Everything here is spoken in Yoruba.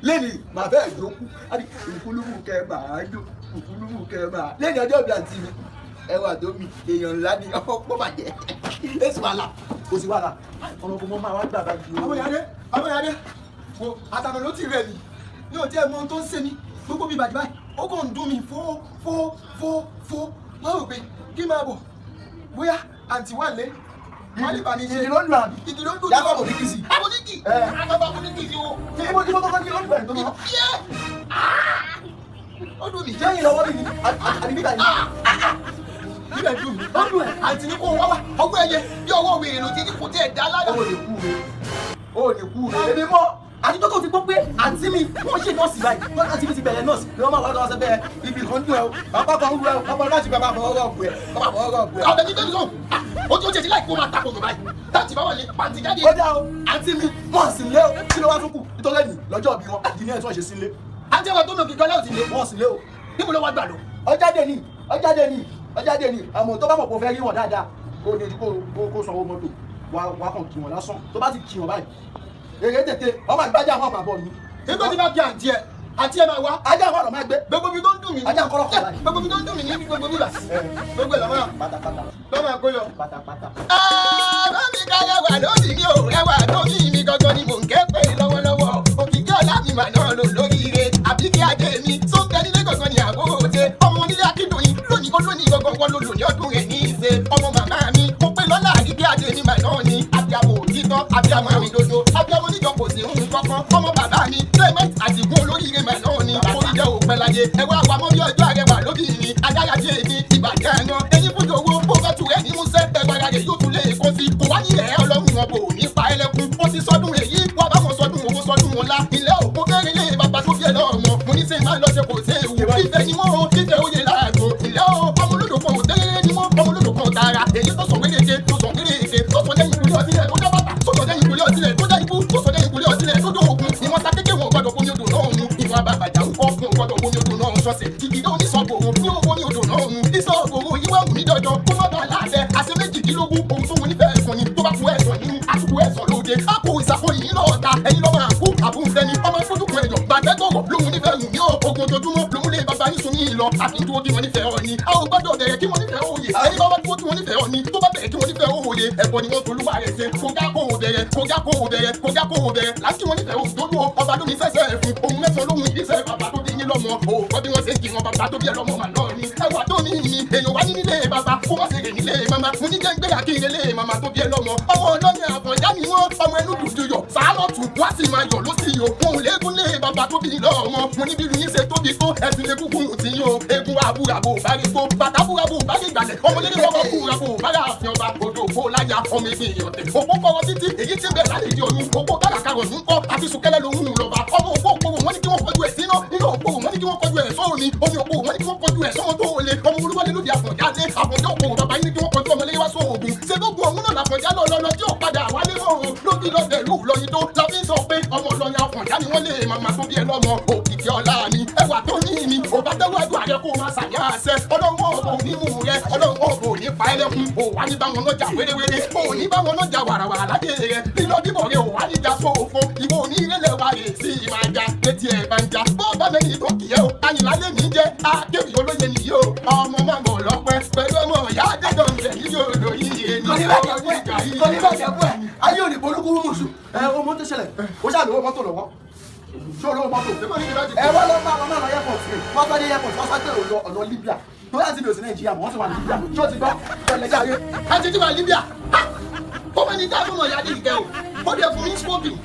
lẹ́ni màá fẹ́ ìjókòó àti ìkúlùmù kẹbà ájò ìkúlùmù kẹbà lẹ́ni ọjọ́ ìbí àti mi ẹwà tó mi èèyàn ńlá ni ọkọ̀ pọ̀ bàjẹ́ èsì wàhálà kò sí wàhálà ọ̀nà kò mọ́ máa wá gbà bá ju. Abọ́yadé wo àtàwọn ló ti rẹ̀ mí ní òtí ẹ̀ mọ ohun tó ń ṣe mí gbogbo mi bàjẹ́ báyìí ó kàn ń dún mi fó wọ́n rò pé kí máa bọ̀ bóyá àǹtí wà lé wọ́n lè bá mi ṣe ìdí ló ń lò àbí ìdí ló ń lò yàtọ̀ àbòdìkì sí. àbòdìkì àbòdìkì o. ibo tó kọ́kọ́ ní lọ́dún ẹ̀ tó lọ. ó dùn mí. jẹ́yìn lọ́wọ́ mi ni àdìbí kàyí. níbẹ̀ dùn mí ó dùn ẹ̀ àǹtí ní kó wá wá ọgbẹ́ ẹyẹ bí ọwọ́ wèrè ló ti ní kò tí ẹ̀ dá lára. ó lè kú rẹ̀ èmi mọ́ àtijọ́ tó fi gbọ́ pé àǹtí mi wọ́n ṣe nọ́ọ̀sì báyìí wọ́n àǹtí mi ti bẹ̀rẹ̀ nọ́ọ̀sì ni wọ́n máa wá lọ́wọ́ sẹ́bẹ̀ ibi kan dùn ẹ̀ o bàbá kan ń rú ẹ̀ o bàbá láti bàbá fọwọ́ ọ̀gbù ẹ̀ bàbá fọwọ́ ọ̀gbù ẹ̀. ọ̀bẹ ní tẹ́lifíṣọ̀n ojú ó ṣe ti láì kó máa takò tó báyìí láti bá wọlé pàǹtí jáde. ó dá o àǹtí mi wọ́n sì lé o kí ló wá tún kù nítorí ẹ̀yìn lọ́jọ́ bí wọn ìdí ní ẹ̀ tí wọ́n ṣe sí lé. àǹtí ẹ̀wọ̀n tó nà kíkọ́ láì sí lé wọ́n sì lé o. níbo ló wá gbà lọ. ọjáde ni àmọ́ tó bá mọ̀ pé o fẹ́ rí wọn dáadáa kó ní kó sanwó mọ́tò wà kàn kí wọn lásán tó bá ti kí wọn báyìí èrè tètè ọmọ ìgbàjà àwọn àbàbọ̀ mi. nígbà tí bá bí àǹtí ẹ máa wá. ajá àwọn ọ̀rọ̀ máa gbé. gbogbo mi tó ń dùn mí. ajá ń kọ́rọ̀ kọ́ láyé. gbogbo mi tó ń dùn mí ní gbogbo mi là. gbogbo ẹ̀ lọ́mọ pátápátá. lọ́mọ àgbélọ̀. pátápátá. bá mi ká ẹwà lódì ní o ẹwà lódì mi gangan ni mò ń ké pé lọ́wọ́lọ́wọ́ òkìkí ọ̀la mi mà náà lò lóríire àbíkí adé mi tó ń bẹ nílé gangan ni àbóòdé ọmọ onílé akíndòyìn lónìí kó lónìí gangan wọn lò ní ọdún rẹ̀ ní ìṣe ọmọ màmá mi mo pé lọ́la àbíkí adé mi mà náà ni abiyamọ òtítọ́ abiyamọ àmì dodo abiyamọ oníjọ kò sí ohun kankan ọmọ bàbá mi clement àdìgún olóríire mà náà ni oríjẹ òpẹ láyé ẹwà àwàmọ́ bí ọjọ́ àrẹwà lóbìnrin adáyàjẹ mi ìbàjẹ́ ẹ̀nà eyín fún owó bó bá tu ẹ̀ ní músẹ́ ẹgbàá rẹ̀ yóò tún lé èkó sí kò wá ní ẹ̀ ọlọ́run wọn bò ní pa ẹlẹ́kùn ó ti sọdún èyí wà bá wọn sọdún owó sọdún wọn lá ilé òkú kéré lé bàbá tó bí ẹ lọ́mọ mo ní sẹ́yìn máa lọ ṣe kò sí ewu ìfẹ́ ni wọ́n ìfẹ́ oyè láàgbo ilé ọmọ olódò kan ò tẹ́lẹ̀ ni wọ́n ọmọ olódò kan tààrà èyí tó sọ wéléke tó sọ kéréke tó sọ lẹ́yìn ìkúlẹ̀ ọtílẹ̀ tó dá bàtà tó sọ lẹ́yìn ìkúlẹ̀ ọtílẹ̀ tó dá ikú tó sọ lẹ́yìn ìkúlẹ̀ ọtílẹ̀ tó dó ogun ni wọ́n ta kékeré wọn gbọdọ̀ bomi odò náà mu ìwà àbàbàjà ń kọ́ fún gbọdọ̀ bomi odò náà ṣọ̀ṣẹ̀ ìdílé oníṣọ́gbòrò ní owó ní odò náà mu ìṣọ́gbòrò ìwé wù mí dandan kó má bàa láàbẹ̀ àṣẹ méjìdínlógún ohun tó wọn nífẹ̀ẹ́ ẹ̀sán ni tó bá kú ẹ̀sán nínú àsìkò ẹ̀sán lóde àpò ìṣàkóyìn yìí lọ́ọ̀ ta ẹ̀yin lọ́mọ àkú àbúfẹ́ni ọmọ fúdùkú ẹ̀yọ̀ gbàgbẹ́gbọ̀rọ̀ lòun nífẹ̀ẹ́ wù mí ogun ojoojúmọ́ lòun lè bàbá yín sun yín lọ àfi dúró kí wọ́n nífẹ̀ẹ́ ọ ni a ò gbọ́dọ̀ bẹ̀rẹ̀ kí wọ́n nífẹ̀ẹ́ òye ẹni bá wá dúró kí wọ́n nífẹ̀ẹ́ ọ ni tó bá bẹ̀rẹ̀ kí wọ́n nífẹ̀ẹ́ òye ẹ̀bọ̀ ni wọ́n tolúwa rẹ̀ ṣe kógá kó o bẹ̀rẹ̀ kógá kó o bẹ̀rẹ̀ kógá kó o bẹ̀rẹ̀ láti wọ́n nífẹ̀ẹ́ òdodo ọba lómi fẹsẹ̀ fún ohun mẹ́sàn-án lóhun ìdíṣẹ́ bàbá tó bí yín lọ́mọ òòkọ́ bí wọ́n ṣe ń kí wọn bàbá tó bí ẹ lọ́mọ mà náà ni ẹwà tó ní ní èèyàn wá ní nílé bàbá kó wọ́n ṣe rè nílé mama mo ní jẹ́ ń gbé àkíyè lé mama tó bí ẹ lọ́mọ ọmọ ọlọ́ni àbọ̀já ni wọ́n ọmọ ẹnu dùdú yọ sàálọ̀tù wá sì máa yọ̀ ló sì yọ wọn ò léegun lé bàbá tó bí lọ́mọ mo ní bíru yín ṣe tóbi tó ẹ̀sìn lè kúkú ti yín o egun abúrabò bárí tó bàtà búrabò bárí ìgbàlẹ̀ ọmọdé ní wọ́n kúrabò bára àfihàn bá odò òfò láyà ọmọ ẹgbẹ́ èèyàn tẹ̀ òpó kọ́wọ́ títí èyí tí ń bẹ̀ láti di oyún òpó káràkárọ̀ ń kọ́ àti sùkẹ́lẹ́ lòún lọ́ba ọmọ òpó òpó wọn ní kí wọ́n kọjú ẹ̀ síná nínú òpó wọn ní kí wọ́n kọjú ẹ̀ sọ́ọ̀ ni omi òpó wọn ní kí wọ́n kọjú ẹ̀ sọ́ọ̀ tó le ọmọ olúwọlé lóde àfọ̀jáde àfọ̀já òpó bàbá yín ní kí wọ́n kọjú ọmọlé wá sóògùn ṣe gbogbo ọ̀hún náà làfọ̀já lọ́lọ́lọ́ tí ó padà wálé mọ́ lóbi lọ́dẹ̀ lù lọ́yin tó la fi ń sọ pé ọmọ ọlọ́yin àfọ̀já ni wọ́n lè màmá tó bí ẹ lọ́mọ òkìkí ọlá mi ẹwà tó ní mi ò bá tẹ́wọ́ ẹ̀dùn àrẹ kó máa ṣàyà àṣẹ ọlọ́run ọ̀bọ̀ onímù rẹ ọlọ́run ọ̀bọ̀ ní pa ẹlẹ́kùn ò wá ní bá wọn lọ́jà wéréwéré ò ní bá wọn lọ́jà wàràwàrà lájẹ rẹ lílọ bíbọ̀ rẹ ò wá ní já fòfò ìwọ òní ìrẹ́lẹ̀ wa rè sí ìmáa já létí ẹ̀ bá ń já bó bá mẹ́rin tó kìí ẹ́ o àyìnlá lé mi jẹ́ akéwì olóye nìyí o ọmọ máa bọ̀ lọ́pẹ́ pẹ̀lú ọmọ ìyá àjẹjọ ǹjẹ́ yìí yóò lò yìí ayé òní bolúkú mùsù ẹ ọmọ tó ṣẹlẹ̀ ó ṣàlùwọ́ mọ́tò lọ́wọ́ ṣé olówó mọ́tò ẹ wá lọ bá wọn náà lọ airport rẹ wọn bá dé airport wọn sáté ọ̀nà Libya tó láti bí òsì Nàìjíríà mọ̀ wọ́n ti wà ní Libya ṣé o ti gbọ́ ẹlẹ́jà ayé. a ti ti wà Libya ó máa ní dáàbò náà yá dé ìkẹ́ o ó dẹ̀ fún mi smoking.